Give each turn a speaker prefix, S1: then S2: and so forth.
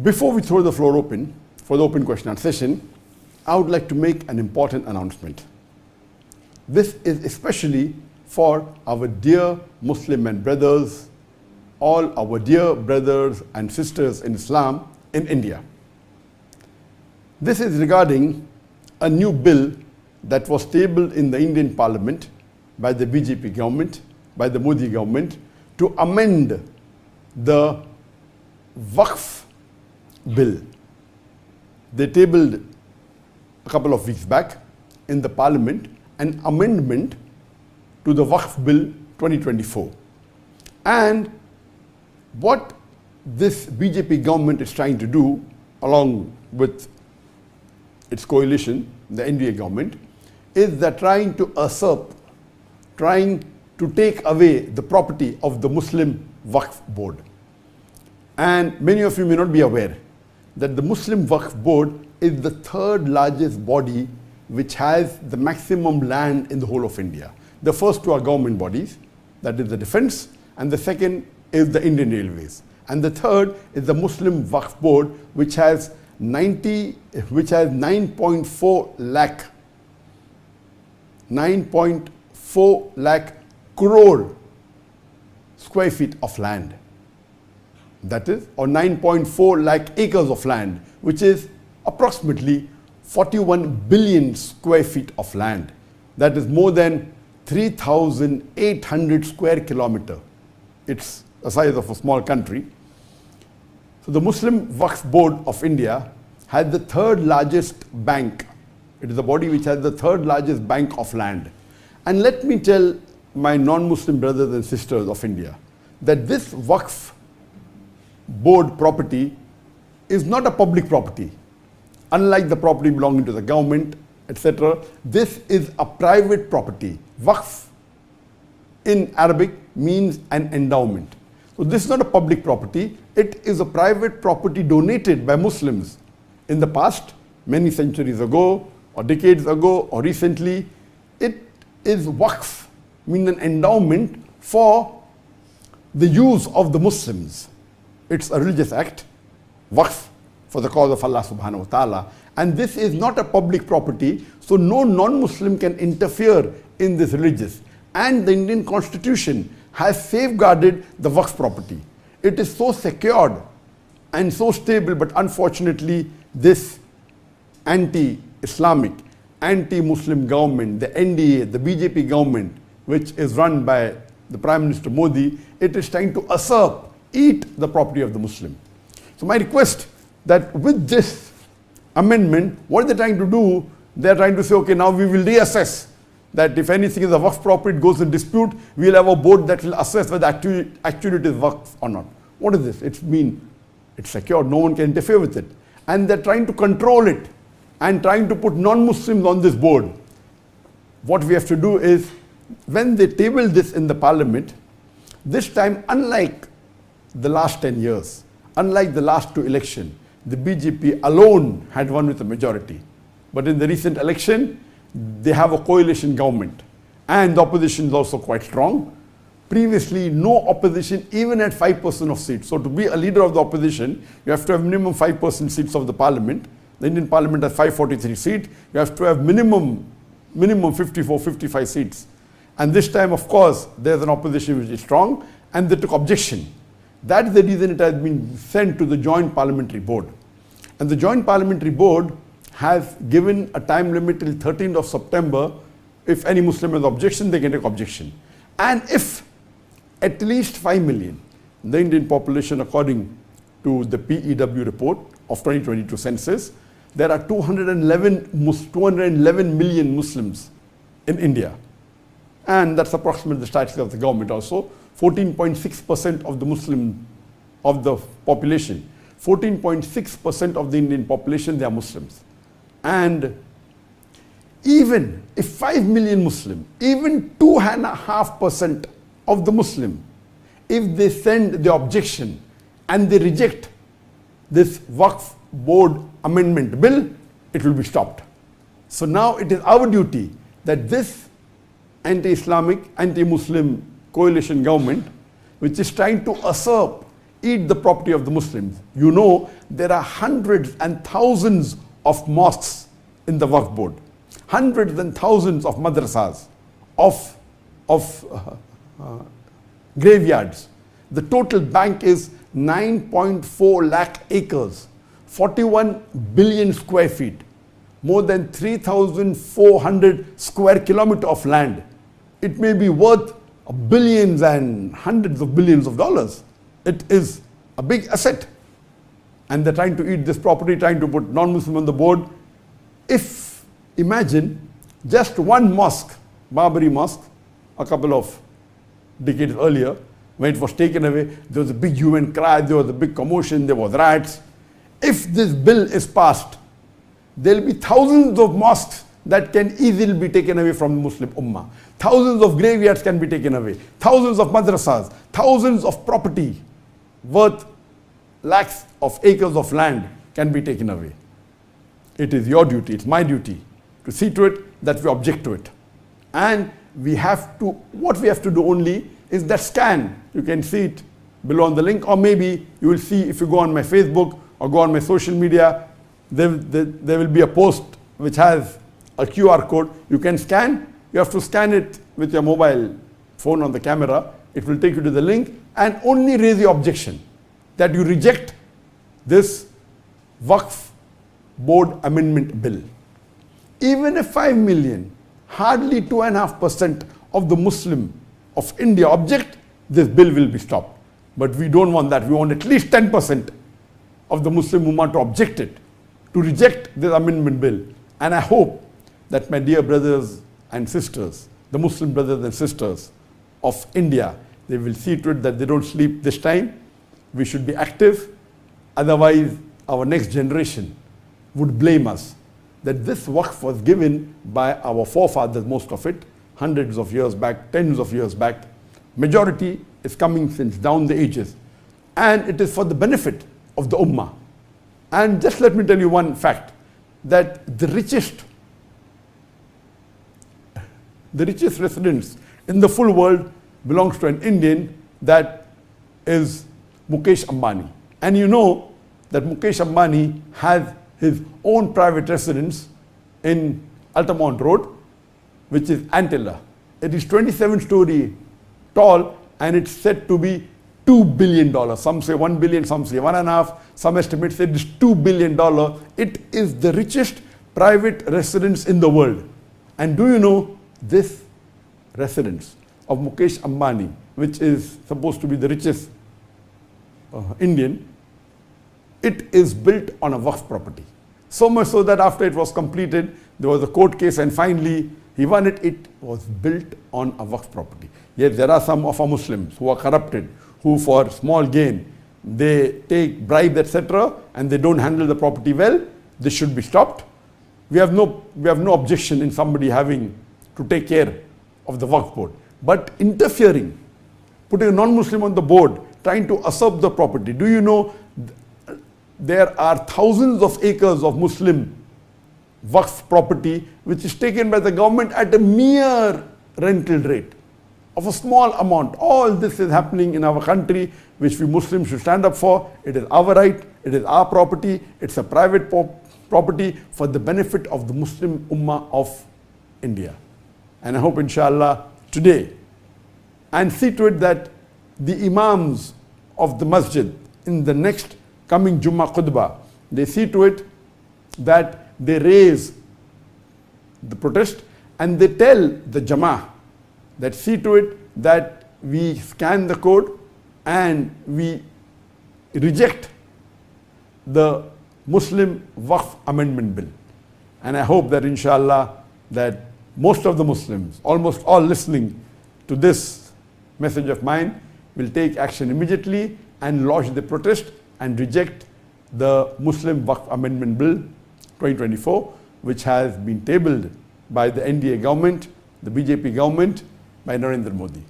S1: Before we throw the floor open for the open question and session, I would like to make an important announcement. This is especially for our dear Muslim men brothers, all our dear brothers and sisters in Islam in India. This is regarding a new bill that was tabled in the Indian Parliament by the BJP government, by the Modi government, to amend the Wakf bill. They tabled a couple of weeks back in the Parliament an amendment to the Wakf bill 2024. And what this BJP government is trying to do, along with its coalition, the NDA government, is they're trying to usurp, trying to take away the property of the Muslim Wakf board. And many of you may not be aware that the Muslim Wakf board is the third largest body which has the maximum land in the whole of India. The first two are government bodies, that is the defense, and the second is the Indian Railways. And the third is the Muslim Wakf board, which has 9.4 lakh crore square feet of land. That is, or 9.4 lakh acres of land, which is approximately 41 billion square feet of land. That is more than 3,800 square kilometers. It's the size of a small country. So the Muslim Wakf Board of India has the third largest bank. It is a body which has the third largest bank of land. And let me tell my non-Muslim brothers and sisters of India that this Wakf board property is not a public property. Unlike the property belonging to the government, etc., this is a private property. Wakf in Arabic means an endowment. So this is not a public property. It is a private property donated by Muslims in the past, many centuries ago, or decades ago, or recently. It is Wakf, meaning an endowment for the use of the Muslims. It's a religious act, Wakf, for the cause of Allah subhanahu wa ta'ala. And this is not a public property, so no non-Muslim can interfere in this religious. And the Indian Constitution has safeguarded the Wakf property. It is so secured and so stable, but unfortunately this anti-Islamic, anti-Muslim government, the NDA, the BJP government, which is run by the Prime Minister Modi, it is trying to usurp, eat the property of the Muslim. So my request that with this amendment, what are they trying to do? They are trying to say, okay, now we will reassess that if anything is a Wakf property, it goes in dispute, we will have a board that will assess whether actually it is Wakf or not. What is this? It's secure, no one can interfere with it. And they're trying to control it and trying to put non-Muslims on this board. What we have to do is, when they table this in the Parliament, this time, unlike the last 10 years, unlike the last two elections, the BJP alone had won with a majority. But in the recent election, they have a coalition government. And the opposition is also quite strong. Previously, no opposition even had 5% of seats. So to be a leader of the opposition, you have to have minimum 5% seats of the Parliament. The Indian Parliament has 543 seats. You have to have minimum 54, 55 seats. And this time, of course, there's an opposition which is strong, and they took objection. That is the reason it has been sent to the Joint Parliamentary Board. And the Joint Parliamentary Board has given a time limit till 13th of September. If any Muslim has objection, they can take objection. And if at least 5 million, the Indian population, according to the PEW report of 2022 census, there are 211 million Muslims in India. And that's approximately the statistics of the government also. 14.6% of the population, 14.6% of the Indian population, they are Muslims. And even if 5 million Muslim, even 2.5% of the Muslim, if they send the objection and they reject this Wakf board amendment bill, it will be stopped. So now it is our duty that this anti-Islamic, anti-Muslim coalition government, which is trying to usurp, eat the property of the Muslims. You know, there are hundreds and thousands of mosques in the Waqf board, hundreds and thousands of madrasas, of graveyards. The total bank is 9.4 lakh acres, 41 billion square feet, more than 3,400 square kilometers of land. It may be worth billions and hundreds of billions of dollars. It is a big asset. And they're trying to eat this property, trying to put non-Muslim on the board. If, imagine, just one mosque, Babri Mosque, a couple of decades earlier, when it was taken away, there was a big hue and cry, there was a big commotion, there was riots. If this bill is passed, there will be thousands of mosques that can easily be taken away from the Muslim Ummah. Thousands of graveyards can be taken away. Thousands of madrasas, thousands of property worth lakhs of acres of land can be taken away. It is your duty, it's my duty to see to it that we object to it. And we have to, what we have to do only is that scan. You can see it below on the link, or maybe you will see if you go on my Facebook or go on my social media, there will be a post which has a QR code. You can scan. You have to scan it with your mobile phone on the camera. It will take you to the link, and only raise the objection that you reject this Waqf board amendment bill. Even if 5 million, hardly 2.5% of the Muslim of India object, this bill will be stopped. But we don't want that. We want at least 10% of the Muslim Ummah to object it, to reject this amendment bill. And I hope that my dear brothers and sisters, the Muslim brothers and sisters of India, they will see to it that they don't sleep this time. We should be active. Otherwise, our next generation would blame us that this Waqf was given by our forefathers, most of it, hundreds of years back, tens of years back. Majority is coming since down the ages. And it is for the benefit of the Ummah. And just let me tell you one fact, that the richest residents in the full world belongs to an Indian, that is Mukesh Ambani. And you know that Mukesh Ambani has his own private residence in Altamont Road, which is Antilla. It is 27-story tall, and it's said to be $2 billion. Some say 1 billion, some say 1.5. Some estimates say it is $2 billion. It is the richest private residence in the world. And do you know, this residence of Mukesh Ambani, which is supposed to be the richest Indian, it is built on a Waqf property. So much so that after it was completed, there was a court case, and finally he won it. It was built on a Waqf property. Yes, there are some of our Muslims who are corrupted, who for small gain, they take bribes, etc., and they don't handle the property well. This should be stopped. We have no objection in somebody having to take care of the Waqf board. But interfering, putting a non-Muslim on the board, trying to usurp the property. Do you know there are thousands of acres of Muslim Waqf property which is taken by the government at a mere rental rate of a small amount. All this is happening in our country, which we Muslims should stand up for. It is our right, it is our property, it's a private property for the benefit of the Muslim Ummah of India. And I hope, inshallah, today, and see to it that the Imams of the Masjid in the next coming Jummah Khutbah, they see to it that they raise the protest, and they tell the Jama'ah that see to it that we scan the code and we reject the Muslim Waqf Amendment Bill. And I hope that, inshallah, that most of the Muslims, almost all listening to this message of mine, will take action immediately and lodge the protest and reject the Muslim Waqf Amendment Bill 2024, which has been tabled by the NDA government, the BJP government, by Narendra Modi.